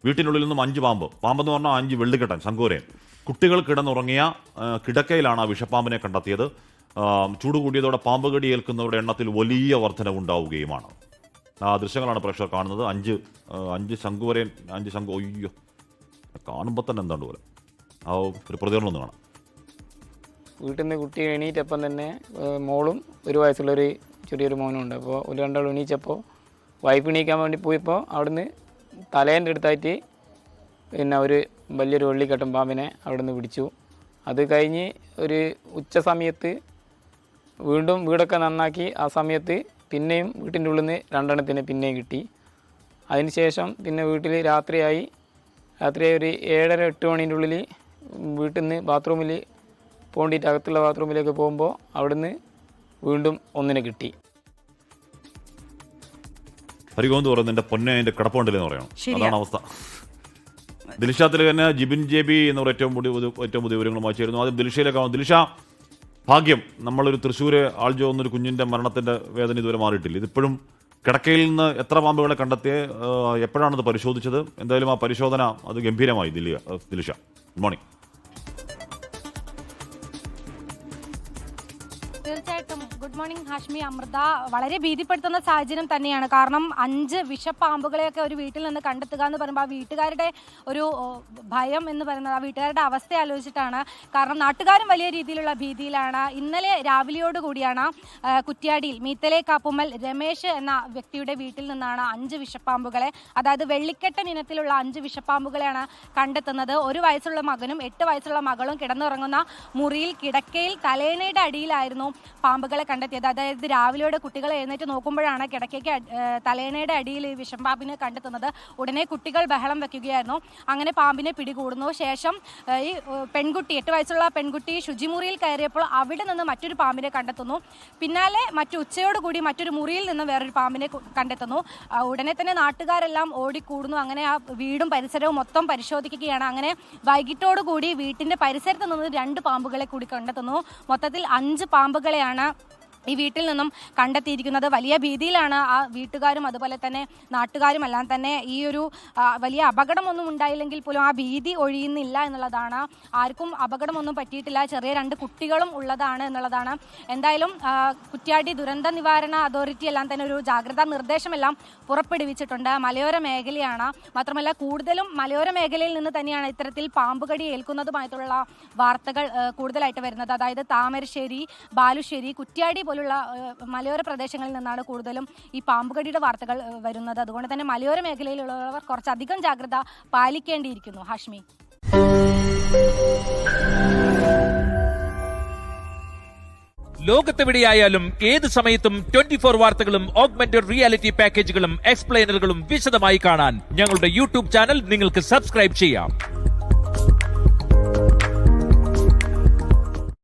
വീട്ടിനുള്ളിൽ നിന്നും 5 പാമ്പെന്ന് പറഞ്ഞാൽ 5 വെള്ളിക്കെട്ടൻ ശങ്കൂരൻ കുട്ടികൾ കിടന്നുറങ്ങിയ കിടക്കയിലാണ് ആ വിഷപ്പാമ്പിനെ കണ്ടെത്തിയത്. ചൂട് കൂടിയതോടെ പാമ്പ് കടി ഏൽക്കുന്നവരുടെ എണ്ണത്തിൽ വലിയ വർധനവുണ്ടാവുകയുമാണ്. ആ ദൃശ്യങ്ങളാണ് പ്രേക്ഷകർ കാണുന്നത്. 5 ശങ്കുവരൻ, 5 ശംഖു. അയ്യോ, കാണുമ്പോൾ തന്നെ എന്താണ്ട് പോലെ. ആ ഒരു പ്രതികരണം ഒന്ന് കാണാം. വീട്ടിൽ നിന്ന് കുട്ടി എണീറ്റപ്പം തന്നെ മോളും 1 വയസ്സുള്ളൊരു ചെറിയൊരു മോനും ഉണ്ട്. അപ്പോൾ ഒരു രണ്ടാളും എണീച്ചപ്പോൾ വൈഫ് എണീക്കാൻ വേണ്ടി പോയപ്പോൾ അവിടുന്ന് തലേൻ്റെ അടുത്തായിട്ട് പിന്നെ ഒരു വലിയൊരു വെള്ളിക്കെട്ടൻ പാമ്പിനെ അവിടുന്ന് പിടിച്ചു. അത് കഴിഞ്ഞ് ഒരു ഉച്ച സമയത്ത് വീണ്ടും വീടൊക്കെ നന്നാക്കി. ആ സമയത്ത് പിന്നെയും വീട്ടിൻ്റെ ഉള്ളിൽ നിന്ന് 2 എണ്ണത്തിനെ പിന്നെയും കിട്ടി. അതിന് ശേഷം പിന്നെ വീട്ടിൽ രാത്രിയായി ഒരു 7:30-8 മണീൻ്റെ ഉള്ളിൽ വീട്ടിൽ നിന്ന് ബാത്റൂമിൽ പോണ്ടിട്ട് അകത്തുള്ള ബാത്റൂമിലേക്ക് പോകുമ്പോൾ അവിടുന്ന് വീണ്ടും ഒന്നിനെ കിട്ടി. ഹരികോന്ത് പറയുന്നത് എൻ്റെ പൊന്നെ അതിൻ്റെ കിടപ്പുണ്ടല്ലെന്ന് പറയണം. അതാണ് അവസ്ഥ. ദിൽഷാത്തിൽ തന്നെ ജിബിൻ ജെബി എന്നവർ ഏറ്റവും പുതിയ വിവരങ്ങളുമായി ചേരുന്നു. ആദ്യം ദിൽഷയിലേക്കാവും. ദിൽഷ, ഭാഗ്യം, നമ്മളൊരു തൃശ്ശൂർ ആൾജോ എന്നൊരു കുഞ്ഞിൻ്റെ മരണത്തിൻ്റെ വേദന ഇതുവരെ മാറിയിട്ടില്ല. ഇതിപ്പോഴും കിടക്കയിൽ നിന്ന് എത്ര പാമ്പുകളെ കണ്ടെത്തിയ, എപ്പോഴാണത് പരിശോധിച്ചത്? എന്തായാലും ആ പരിശോധന അത് ഗംഭീരമായി. Dilsha, good morning. തീർച്ചയായിട്ടും ഗുഡ് മോർണിംഗ് ഹാഷ്മി, അമൃത. വളരെ ഭീതിപ്പെടുത്തുന്ന സാഹചര്യം തന്നെയാണ്. കാരണം 5 വിഷപ്പാമ്പുകളെയൊക്കെ ഒരു വീട്ടിൽ നിന്ന് കണ്ടെത്തുക എന്ന് പറയുമ്പോൾ ആ വീട്ടുകാരുടെ ഒരു ഭയം എന്ന് പറയുന്നത്, ആ വീട്ടുകാരുടെ അവസ്ഥ ആലോചിച്ചിട്ടാണ്. കാരണം നാട്ടുകാരും വലിയ രീതിയിലുള്ള ഭീതിയിലാണ്. ഇന്നലെ രാവിലെയോടുകൂടിയാണ് കുറ്റ്യാടിയിൽ മീത്തലെ കാപ്പുമ്മൽ രമേശ് എന്ന വ്യക്തിയുടെ വീട്ടിൽ നിന്നാണ് 5 വിഷപ്പാമ്പുകളെ, അതായത് വെള്ളിക്കെട്ടൻ ഇനത്തിലുള്ള 5 വിഷപ്പാമ്പുകളെയാണ് കണ്ടെത്തുന്നത്. 1 വയസ്സുള്ള മകനും 8 വയസ്സുള്ള മകളും കിടന്നുറങ്ങുന്ന മുറിയിൽ കിടക്കയിൽ തലേണയുടെ അടിയിലായിരുന്നു പാമ്പുകളെ കണ്ടെത്തിയത്. അതായത് രാവിലെയോടെ കുട്ടികൾ എഴുന്നേറ്റ് നോക്കുമ്പോഴാണ് കിടക്കയ്ക്ക് തലേണയുടെ അടിയിൽ ഈ വിഷപ്പാമ്പിനെ കണ്ടെത്തുന്നത്. ഉടനെ കുട്ടികൾ ബഹളം വെക്കുകയായിരുന്നു. അങ്ങനെ പാമ്പിനെ പിടികൂടുന്നു. ശേഷം ഈ പെൺകുട്ടി, 8 വയസ്സുള്ള പെൺകുട്ടി ശുചിമുറിയിൽ കയറിയപ്പോൾ അവിടെ നിന്ന് മറ്റൊരു പാമ്പിനെ കണ്ടെത്തുന്നു. പിന്നാലെ ഉച്ചയോടുകൂടി മറ്റൊരു മുറിയിൽ നിന്ന് വേറൊരു പാമ്പിനെ കണ്ടെത്തുന്നു. ഉടനെ തന്നെ നാട്ടുകാരെല്ലാം ഓടിക്കൂടുന്നു. അങ്ങനെ ആ വീടും പരിസരവും മൊത്തം പരിശോധിക്കുകയാണ്. അങ്ങനെ വൈകിട്ടോടുകൂടി വീട്ടിൻ്റെ പരിസരത്ത് നിന്ന് 2 പാമ്പുകളെ കൂടി കണ്ടെത്തുന്നു. മൊത്തത്തിൽ 5 പാമ്പുകളെയാണ് ഈ വീട്ടിൽ നിന്നും കണ്ടെത്തിയിരിക്കുന്നത്. വലിയ ഭീതിയിലാണ് ആ വീട്ടുകാരും അതുപോലെ തന്നെ നാട്ടുകാരും എല്ലാം തന്നെ. ഈ ഒരു വലിയ അപകടമൊന്നും ഉണ്ടായില്ലെങ്കിൽ പോലും ആ ഭീതി ഒഴിയുന്നില്ല എന്നുള്ളതാണ്. ആർക്കും അപകടമൊന്നും പറ്റിയിട്ടില്ല. ചെറിയ 2 കുട്ടികളും ഉള്ളതാണ് എന്നുള്ളതാണ്. എന്തായാലും കുറ്റ്യാടി ദുരന്ത നിവാരണ അതോറിറ്റി എല്ലാം തന്നെ ഒരു ജാഗ്രതാ നിർദ്ദേശമെല്ലാം പുറപ്പെടുവിച്ചിട്ടുണ്ട്. മലയോര മേഖലയാണ്. മാത്രമല്ല കൂടുതലും മലയോര മേഖലയിൽ നിന്ന് തന്നെയാണ് ഇത്തരത്തിൽ പാമ്പുകടി ഏൽക്കുന്നതുമായിട്ടുള്ള വാർത്തകൾ കൂടുതലായിട്ട് വരുന്നത്. അതായത് താമരശ്ശേരി, ബാലുശ്ശേരി, കുറ്റ്യാടി പോലുള്ള മലയോര പ്രദേശങ്ങളിൽ നിന്നാണ് കൂടുതലും ഈ പാമ്പുകടിയുടെ വാർത്തകൾ വരുന്നത്. അതുകൊണ്ട് തന്നെ മലയോര മേഖലയിലുള്ളവർ കുറച്ചധികം ജാഗ്രത പാലിക്കേണ്ടിയിരിക്കുന്നു. ഹാഷ്മി, ലോകത്തെവിടെയായാലും ഏത് സമയത്തും 24 വാർത്തകളും ഓഗ്മെന്റഡ് റിയാലിറ്റി പാക്കേജുകളും എക്സ്പ്ലെയിനറുകളും വിശദമായി കാണാൻ ഞങ്ങളുടെ യൂട്യൂബ് ചാനൽ നിങ്ങൾക്ക് സബ്സ്ക്രൈബ് ചെയ്യാം.